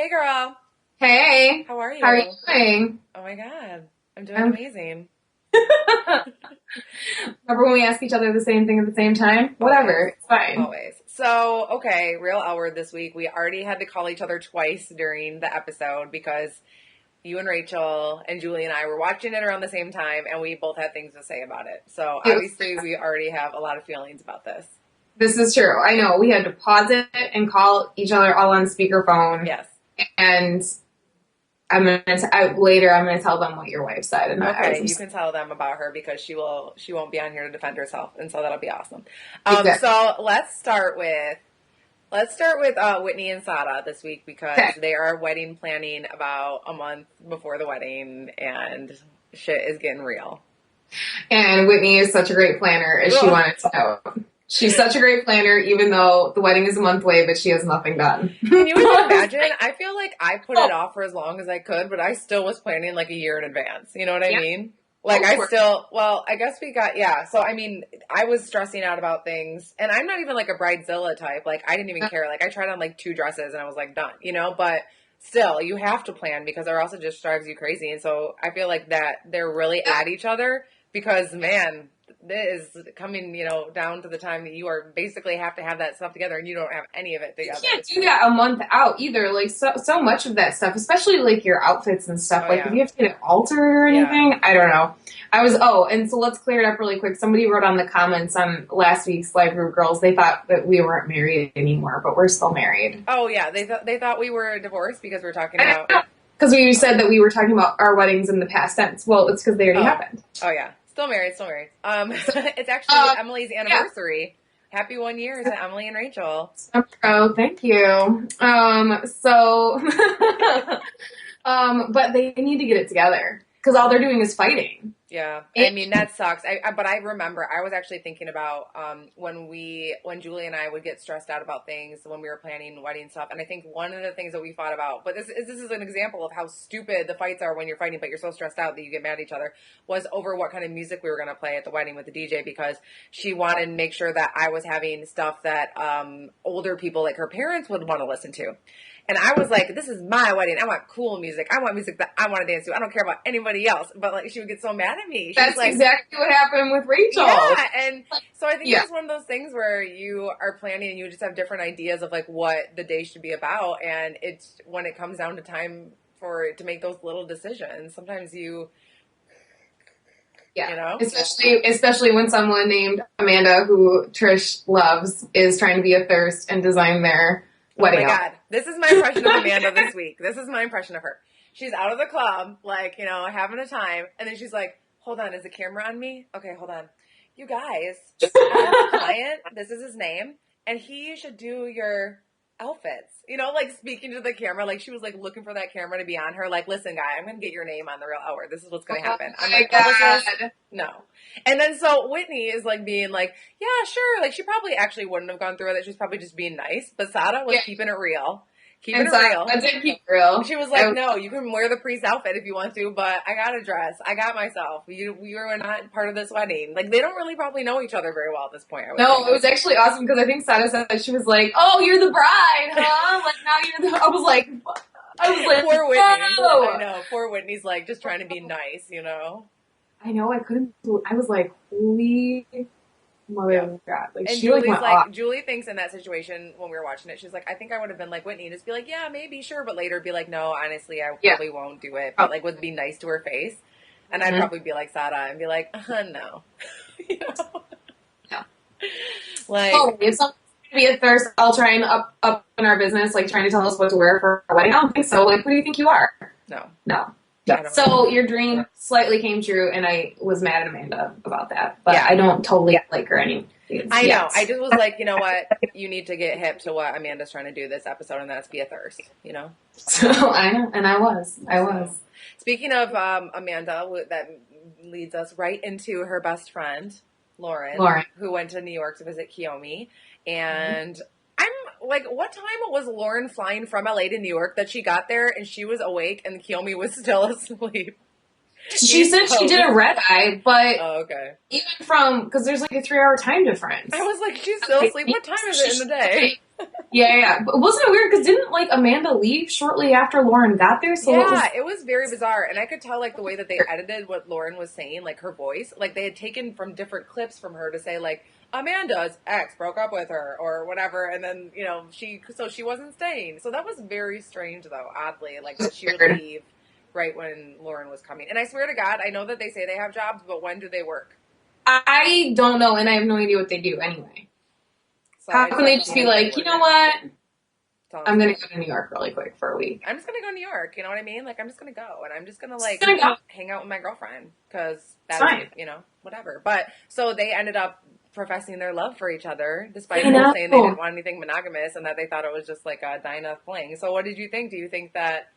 Hey girl, Hey, how are how are you you? doing? Oh my god, I'm doing Um, amazing. Remember when we ask each other the same thing at the same time? Always, Whatever, it's fine. always. So, okay, real L word this week. We already had to call each other twice during the episode because you and Rachel and Julie and I were watching it around the same time and we both had things to say about it. So, It was, obviously, we already have a lot of feelings about this. this is true. I know we had to pause it and call each other all on speakerphone. Yes. And later I'm gonna tell them what your wife said, and I was Okay, you just can tell them about her because she won't be on here to defend herself, and so that'll be awesome. exactly So let's start with Whitney and Sada this week because okay. they are wedding planning about a month before the wedding, and shit is getting real. And Whitney is such a great planner, as she Ugh. wanted to know. She's such a great planner, even though the wedding is a month away, but she has nothing done. Can you even imagine? I feel like I put it off for as long as I could, but I still was planning like a year in advance. You know what I Yeah, mean? Like go I for it. still, well, I guess we got, yeah. So I mean, I was stressing out about things and I'm not even like a bridezilla type. Like I didn't even care. Like I tried on like two dresses and I was like done, but still you have to plan because or else it just drives you crazy. And so I feel like that they're really at each other because man, this is coming, down to the time that you are basically have to have that stuff together and you don't have any of it You together. can't do that a month out either. Like so much of that stuff, especially like your outfits and stuff. Oh Like if yeah. you have to get it altered or Yeah. anything, I don't know. And so let's clear it up really quick. Somebody wrote on the comments on last week's Live Group Girls, they thought that we weren't married anymore, but we're still married. Oh yeah, they thought we were divorced because we are talking about. Because we said that we were talking about our weddings in the past tense. Well, it's because they already Oh, happened. oh yeah, still married, still married. So, It's actually Emily's yeah. anniversary. Happy 1 year to Emily and Rachel. Oh, thank you. But they need to get it together because all they're doing is fighting. Yeah, I It, mean that sucks. But I remember I was actually thinking about when Julie and I would get stressed out about things when we were planning wedding stuff, and I think one of the things that we fought about, but this is an example of how stupid the fights are when you're fighting, but you're so stressed out that you get mad at each other. Was over what kind of music we were going to play at the wedding with the DJ because she wanted to make sure that I was having stuff that older people like her parents would want to listen to. And I was like, this is my wedding. I want cool music. I want music that I want to dance to. I don't care about anybody else. But like, she would get so mad at me. She was that's like, exactly what happened with Rachel. yeah. And so I think it's Yeah, just one of those things where you are planning and you just have different ideas of like what the day should be about. And it's when it comes down to time to make those little decisions, sometimes yeah. you know, Especially when someone named Amanda, who Trish loves, is trying to be a thirst and design their oh my wedding outfit. God. This is my impression of Amanda this week. This is my impression of her. She's out of the club, like, having a time. And then she's like, hold on, is the camera on me? Okay, hold on. You guys, I have a client. This is his name. And he should do your outfits. Like speaking to the camera. Like she was like looking for that camera to be on her. Like, listen, guy, I'm going to get your name on the Real Hour. This is what's going to Oh happen. I'm my like, publicist? god. No. And then so Whitney is like being like, yeah, sure. Like she probably actually wouldn't have gone through with it. She's probably just being nice. But Sada was Yeah. keeping it real. Keeping And it so real. I did keep it real. She was like, no, you can wear the priest outfit if you want to, but I got a dress. I got myself. We were not part of this wedding. Like, they don't really probably know each other very well at this point, I would No, think. it was actually awesome because I think Sada said she was like, "Oh, you're the bride, huh?" Like now you're the. I was like, Poor Whitney. I no. know. Poor Whitney's like just trying to be nice. I know. I couldn't. I was like, holy mother Yeah. of God! Like And she like Julie's went off. like, Julie thinks in that situation when we were watching it, she's like, I think I would have been like Whitney and just be like, yeah, maybe, sure, but later be like, no, honestly, I Yeah. probably won't do it, Oh. but like would be nice to her face. And I'd Mm-hmm. probably be like Sada and be like, no. you know? Yeah. Like, Totally. If someone's gonna be a thirst, I'll try and up in our business, like trying to tell us what to wear for our wedding. I don't think so. Like, who do you think you are? no. No. I don't So your dream slightly came true, and I was mad at Amanda about that. But I don't totally like her anymore. I know. I just was like, you know what? You need to get hip to what Amanda's trying to do this episode, and that's be a thirst. So I know, and I was. Speaking of Amanda, that leads us right into her best friend, Lauren. who went to New York to visit Kiyomi. And I'm like, what time was Lauren flying from LA to New York that she got there and she was awake and Kiyomi was still asleep? She East said she did a Coast. red eye, but Oh, okay. even from, because there's like a 3 hour time I difference. was like, she's still Okay, asleep. maybe What time is it in the she's day? sleeping. Yeah, yeah. But wasn't it weird? Because didn't like Amanda leave shortly after Lauren got there? So what was Yeah, it was very bizarre. And I could tell, like, the way that they edited what Lauren was saying, like, her voice. Like, they had taken from different clips from her to say, like, Amanda's ex broke up with her or whatever. And then, so she wasn't staying. So that was very strange, though, oddly, like, that she would weird? leave right when Lauren was coming. And I swear to God, I know that they say they have jobs, but when do they work? I don't know, and I have no idea what they do anyway. So How I can have they a just be feeling they like, you work know it. what? Tell us I'm gonna what. go to New York really quick for a week. I'm just gonna go to New York. You know what I mean? Like, I'm just gonna go, and I'm just gonna Just like gonna go. hang out with my girlfriend because It's that's fine. whatever. But so they ended up professing their love for each other, despite I both know. saying they didn't want anything monogamous and that they thought it was just like a Dinah fling. So what did you think? Do you think that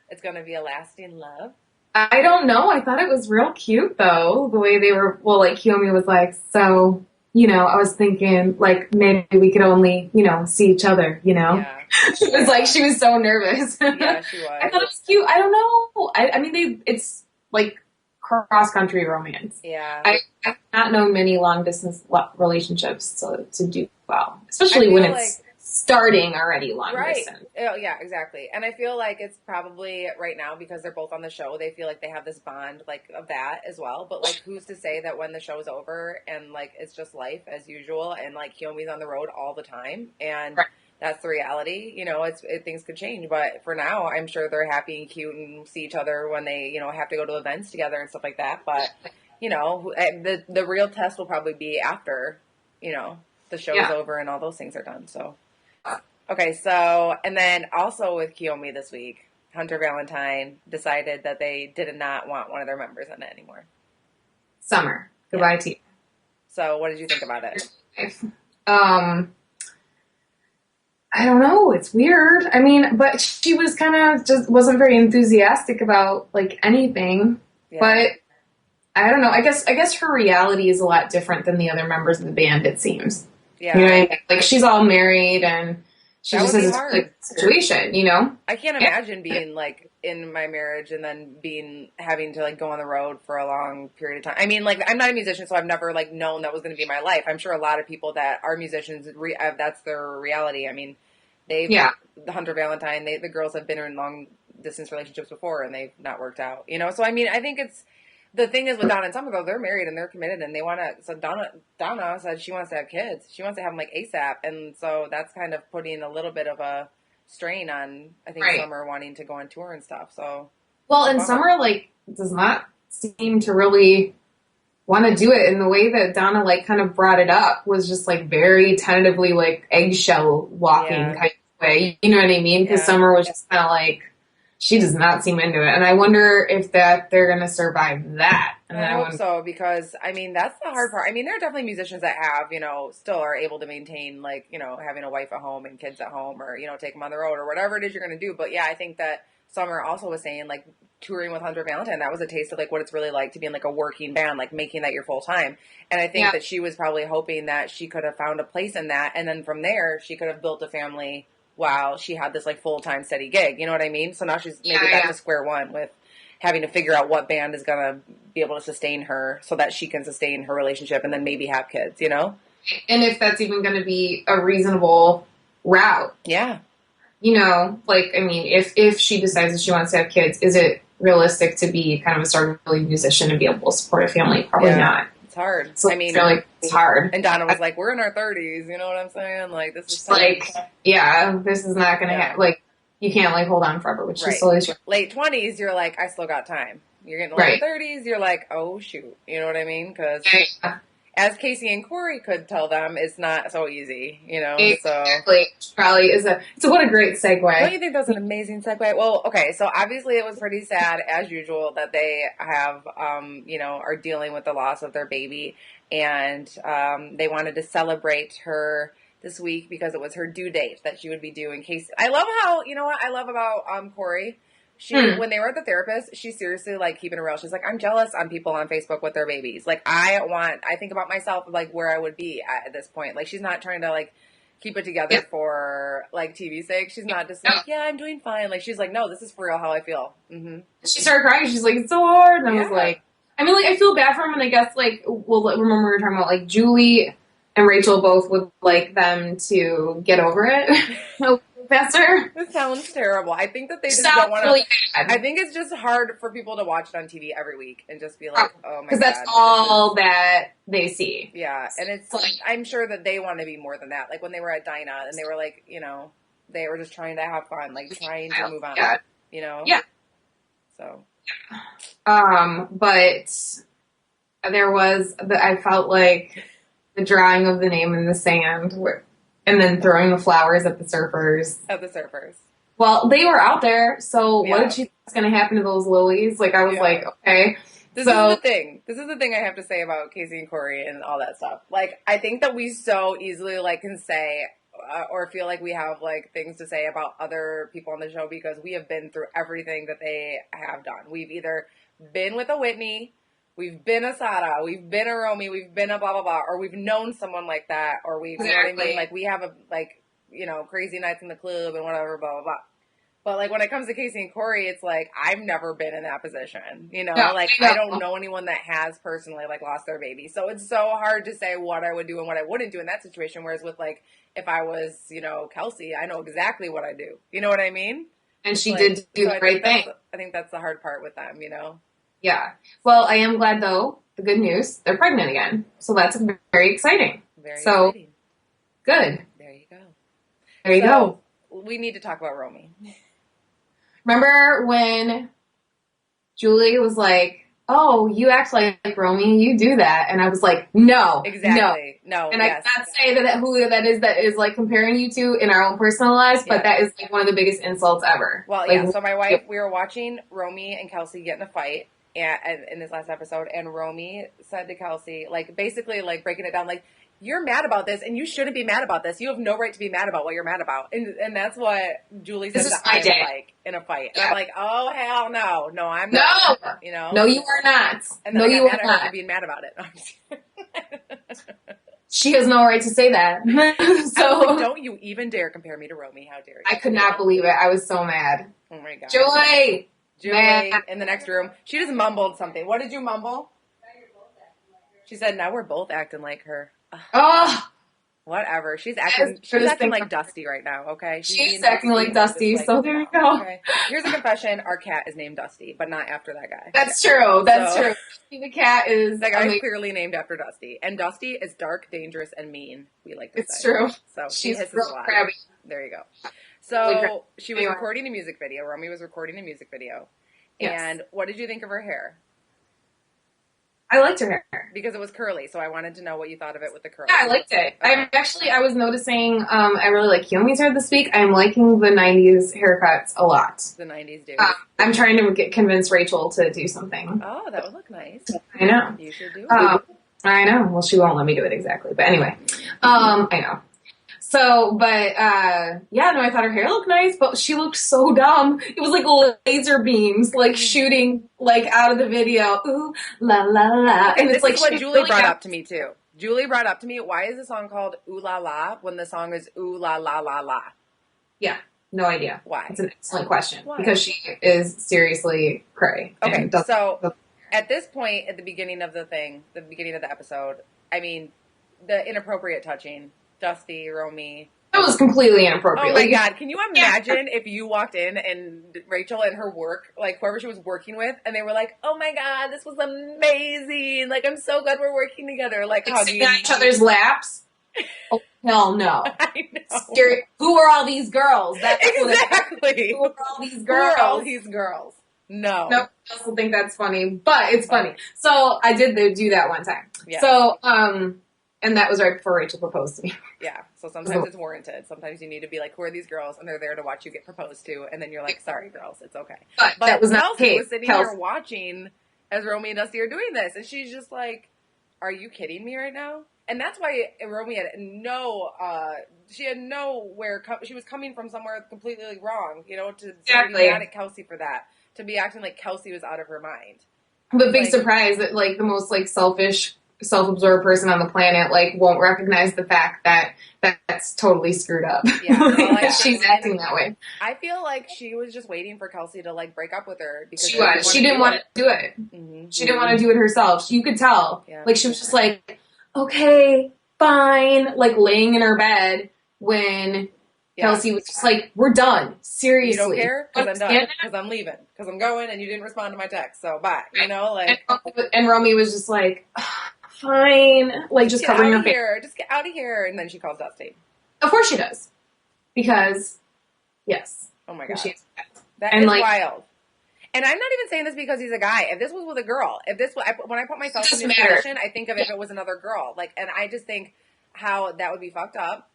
it's gonna be a lasting love? I don't know. I thought it was real cute though, the way they were. Well, like Kiyomi was like, so I was thinking like maybe we could only see each other. Yeah, She was like she was so nervous. yeah, she I was. thought it was cute. I don't know. I mean, it's like cross country romance. Yeah, I've not known many long distance relationships to do well, I especially when feel it's like starting already long right. distance. Oh, yeah, exactly. And I feel like it's probably right now because they're both on the show, they feel like they have this bond like of that as well. But like who's to say that when the show's over and like it's just life as usual and like Kiyomi's on the road all the time and Right. that's the reality, things could change. But for now, I'm sure they're happy and cute and see each other when they, have to go to events together and stuff like that. But, the real test will probably be after, the show's Yeah. over and all those things are done. So okay, so, and then also with Kiyomi this week, Hunter Valentine decided that they did not want one of their members in it anymore. Summer. Goodbye to you. So what did you think about it? I don't know. It's weird. I mean, but she was kind of just wasn't very enthusiastic about like anything. Yeah. But I don't know. I guess her reality is a lot different than the other members of the band. It seems. Yeah. You know what I mean? Like she's all married and she That just would be has hard. a good situation. I can't imagine being like in my marriage and then having to like go on the road for a long period of time. I mean, like I'm not a musician, so I've never like known that was going to be my life. I'm sure a lot of people that are musicians, that's their reality. I mean, the Hunter Valentine, the girls have been in long distance relationships before and they've not worked out. So I mean, I think it's the thing is with Donna and Summer though, they're married and they're committed and they want to. So Donna said she wants to have kids. She wants to have them like ASAP, and so that's kind of putting a little bit of a strain on I think Right. Summer wanting to go on tour and stuff. So and Summer like does not seem to really want to do it, and the way that Donna like kind of brought it up was just like very tentatively like eggshell walking Yeah. kind of way. You know what I mean? Because Yeah. Summer was just kind of like she does not seem into it, and I wonder if they're gonna survive that. And I hope so because I mean that's the hard part. I mean there are definitely musicians that have still are able to maintain like having a wife at home and kids at home or take them on the road or whatever it is you're going to do. But yeah, I think that Summer also was saying like touring with Hunter Valentine, that was a taste of like what it's really like to be in like a working band, like making that your full time. And I think that she was probably hoping that she could have found a place in that, and then from there she could have built a family while she had this like full time steady gig. You know what I mean? So now she's maybe back to square one with having to figure out what band is going to be able to sustain her so that she can sustain her relationship and then maybe have kids, And if that's even going to be a reasonable route. Yeah. Like, I mean, if she decides that she wants to have kids, is it realistic to be kind of a struggling musician and be able to support a family? Probably not. It's hard. So I mean, it's hard. And Donna was like, we're in our 30s, you know what I'm saying? Like, this is like, this is not going to happen. Like, you can't like hold on forever, which is always late 20s. You're like, I still got time. You're getting late 30s. You're like, oh shoot, you know what I mean? Because as Casey and Corey could tell them, it's not so easy, Exactly. So probably is what a great segue. Don't you think that's an amazing segue? Well, okay, so obviously it was pretty sad as usual that they have, are dealing with the loss of their baby, and they wanted to celebrate her this week because it was her due date that she would be due in case. I love how, what I love about Corey. She, when they were at the therapist, she seriously, like, keeping it real. She's like, I'm jealous on people on Facebook with their babies. Like, I think about myself, like, where I would be at this point. Like, she's not trying to, like, keep it together for like TV's sake. She's not just like, yeah, I'm doing fine. Like she's like, no, this is for real how I feel. Mm-hmm. She started crying. She's like, it's so hard. And I was like, I mean, like, I feel bad for him. And I guess, like, well, remember we were talking about, like, Julie and Rachel both would like them to get over it faster. This sounds terrible. I think that they just don't want to. Really I think it's just hard for people to watch it on TV every week and just be like, oh my god. Because that's all that they see. Yeah. And it's like, I'm sure that they want to be more than that. Like when they were at Dinah and they were like, they were just trying to have fun, like trying to move on. Yeah. Yeah. So. But there was, I felt like the drawing of the name in the sand and then throwing the flowers at the surfers. Well, they were out there, so what did you think was going to happen to those lilies? Like, I was like, okay. This is the thing. This is the thing I have to say about Casey and Corey and all that stuff. Like, I think that we so easily, like, can say or feel like we have, like, things to say about other people on the show because we have been through everything that they have done. We've either been with a Whitney, we've been a Sada, we've been a Romy, we've been a blah, blah, blah, or we've known someone like that, or we've, you know what I mean? Like, we have a, like, crazy nights in the club and whatever, blah, blah, blah. But, like, when it comes to Casey and Corey, it's like, I've never been in that position, I don't know anyone that has personally, like, lost their baby. So it's so hard to say what I would do and what I wouldn't do in that situation, whereas with, like, if I was, Kelsey, I know exactly what I do. You know what I mean? And she did do the right thing. I think that's the hard part with them, Yeah. Well, I am glad, though, the good news, they're pregnant again. So that's very exciting. Very exciting. Good. There you go. There you go. We need to talk about Romy. Remember when Julie was like, oh, you act like Romy, you do that. And I was like, no. Exactly. No. And I cannot say that who that is like comparing you to in our own personal lives, but that is like one of the biggest insults ever. Well, like, so my wife, we were watching Romy and Kelsey get in a fight in this last episode, and Romy said to Kelsey, like, basically, like, breaking it down, like, you're mad about this, and you shouldn't be mad about this. You have no right to be mad about what you're mad about. And that's what Julie said that I was like in a fight. And I'm like, oh, hell no. No, I'm not. No. No, you are not. And then I got mad at her for being mad about it. She has no right to say that. So like, don't you even dare compare me to Romy. How dare you? I could not believe it. I was so mad. Oh, my God. Julie in the next room. She just mumbled something. What did you mumble? She said, now we're both acting like her. Oh, whatever. She's acting like Dusty right now, okay? She's acting like Dusty, so there you go. Okay. Here's a confession. Our cat is named Dusty, but not after that guy. That's true. That's true. The cat is... That guy is clearly named after Dusty. And Dusty is dark, dangerous, and mean, we like to say. It's true. So she's hisses real a lot. crabby. There you go. So she was recording a music video. Romy was recording a music video. Yes. And what did you think of her hair? I liked her hair. Because it was curly, so I wanted to know what you thought of it with the curly. Yeah, I liked it. Okay. I was noticing, I really like Kiyomi's hair this week. I'm liking the 90s haircuts a lot. The 90s do. I'm trying to convince Rachel to do something. Oh, that would look nice. I know. You should do it. I know. Well, she won't let me do it exactly. But anyway, I know. So, but, I thought her hair looked nice, but she looked so dumb. It was like laser beams, like shooting, like out of the video. Ooh, la, la, la. Okay, and it's like this what Julie brought up to me, too. Julie brought up to me, why is the song called Ooh La La when the song is Ooh La La La La? Yeah, no idea. Why? It's an excellent question. Why? Because she is seriously cray. Okay, so at this point, at the beginning of the episode, I mean, the inappropriate touching, Dusty, Romy. That was completely inappropriate. Oh my God, can you imagine if you walked in and Rachel and her work, like whoever she was working with, and they were like, oh my God, this was amazing. Like, I'm so glad we're working together. Like hugging each other's laps. Oh, hell no. I know. Scary. Who are all these girls? That's exactly. Who are all these girls? Who are all these girls? No. Nope. I also think that's funny, but it's funny. So I did do that one time. Yeah. So, and that was right before Rachel proposed to me. Yeah. So sometimes it's warranted. Sometimes you need to be like, who are these girls? And they're there to watch you get proposed to. And then you're like, sorry, girls, it's okay. But that was not Kelsey was sitting here watching as Romy and Dusty are doing this. And she's just like, are you kidding me right now? And that's why Romy had she was coming from somewhere completely wrong, to be mad at Kelsey for that. To be acting like Kelsey was out of her mind. But big surprise that, like, the most, like, selfish self-absorbed person on the planet, like, won't recognize the fact that that's totally screwed up. Yeah, well, That she's acting that way. I feel like she was just waiting for Kelsey to like break up with her because She was. She didn't want to do it. Mm-hmm. She didn't want to do it herself. You could tell. Yeah. Like, she was just like, okay, fine. Like, laying in her bed when Kelsey was just like, we're done. Seriously. You don't care? Because I'm done. Because I'm leaving. Because I'm going and you didn't respond to my text. So bye. You know, like. And Romy was just like, fine. Like, just covering her face. Just get out of here. And then she calls Dusty. Of course she does. Because, yes. Oh my God. That is wild. And I'm not even saying this because he's a guy. If this was with a girl, when I put myself in this position, I think of if it was another girl. Like, and I just think how that would be fucked up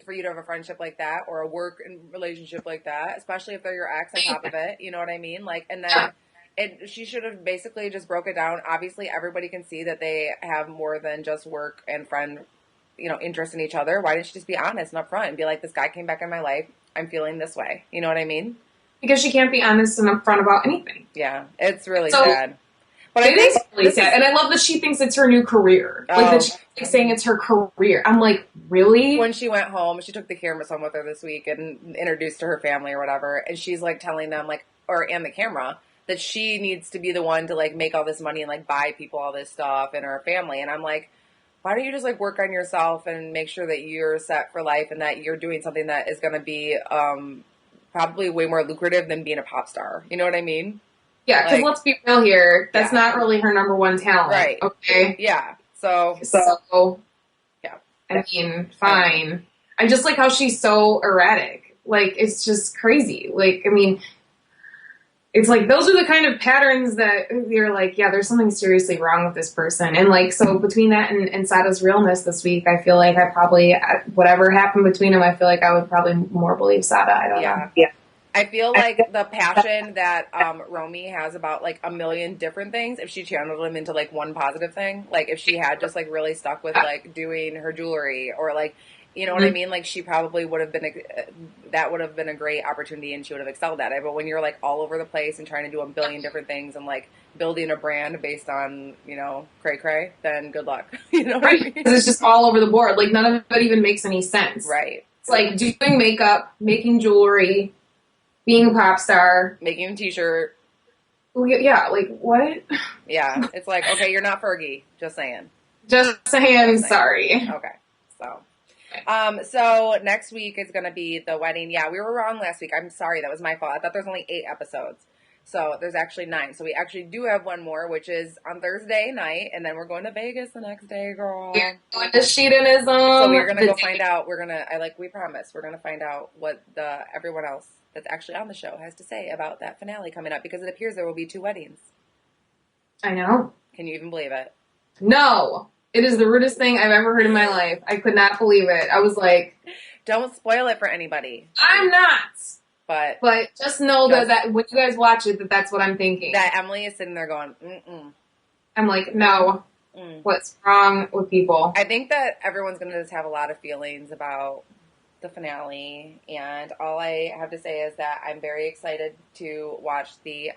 for you to have a friendship like that or a work relationship like that, especially if they're your ex on top of it. You know what I mean? Like, and then she should have basically just broke it down. Obviously, everybody can see that they have more than just work and friend, interest in each other. Why didn't she just be honest and upfront and be like, this guy came back in my life. I'm feeling this way. You know what I mean? Because she can't be honest and upfront about anything. Yeah, it's really sad. But it is really sad. And I love that she thinks it's her new career. Like, that she's saying it's her career. I'm like, really? When she went home, she took the cameras home with her this week and introduced to her family or whatever. And she's like telling them, like, and the camera, that she needs to be the one to like make all this money and like buy people all this stuff and her family. And I'm like, why don't you just like work on yourself and make sure that you're set for life and that you're doing something that is going to be probably way more lucrative than being a pop star. You know what I mean? Yeah, because let's be real here. That's not really her number one talent. Right. Okay? Yeah. So yeah. I mean, fine. I just like how she's so erratic. Like, it's just crazy. Like, I mean, it's like, those are the kind of patterns that you're like, yeah, there's something seriously wrong with this person. And like, so between that and Sada's realness this week, I feel like I probably, whatever happened between them, I feel like I would probably more believe Sada. I don't know. Yeah. I feel like the passion that Romy has about like a million different things, if she channeled them into like one positive thing, like if she had just like really stuck with like doing her jewelry or like, you know what I mean? Like she probably would have been, that would have been a great opportunity and she would have excelled at it. But when you're like all over the place and trying to do a billion different things and like building a brand based on, cray, then good luck. You know what I mean? Because it's just all over the board. Like none of it even makes any sense. Right. It's like doing makeup, making jewelry, being a pop star. Making a t-shirt. Yeah, like what? Yeah. It's like, okay, you're not Fergie. Just saying. Sorry. Okay. So next week is going to be the wedding. Yeah, we were wrong last week. I'm sorry. That was my fault. I thought there's only 8 episodes. So there's actually 9. So we actually do have one more, which is on Thursday night. And then we're going to Vegas the next day, girl. We're going to Shedonism. So we're going to go find out. We promise. We're going to find out what everyone else that's actually on the show has to say about that finale coming up. Because it appears there will be 2 weddings. I know. Can you even believe it? No. It is the rudest thing I've ever heard in my life. I could not believe it. I was like... Don't spoil it for anybody. I'm not! But just know that when you guys watch it, that's what I'm thinking. That Emily is sitting there going, mm-mm. I'm like, no. What's wrong with people? I think that everyone's going to just have a lot of feelings about the finale. And all I have to say is that I'm very excited to watch the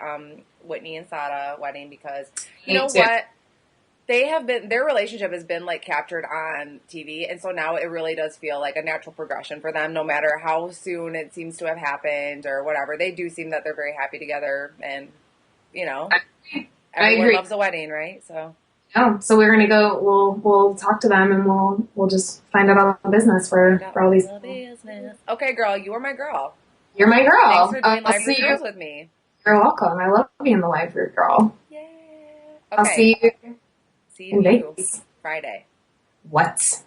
Whitney and Sada wedding because, you know what? Their relationship has been like captured on TV, and so now it really does feel like a natural progression for them, no matter how soon it seems to have happened or whatever. They do seem that they're very happy together, and everyone loves a wedding, right? So yeah, so we're gonna go. We'll talk to them, and we'll just find out all the business for all these. Okay, girl, you are my girl. You're my girl. Thanks for doing live reviews with me. You're welcome. I love being the live root girl. Yeah. Okay. I'll see you. See you Friday. What?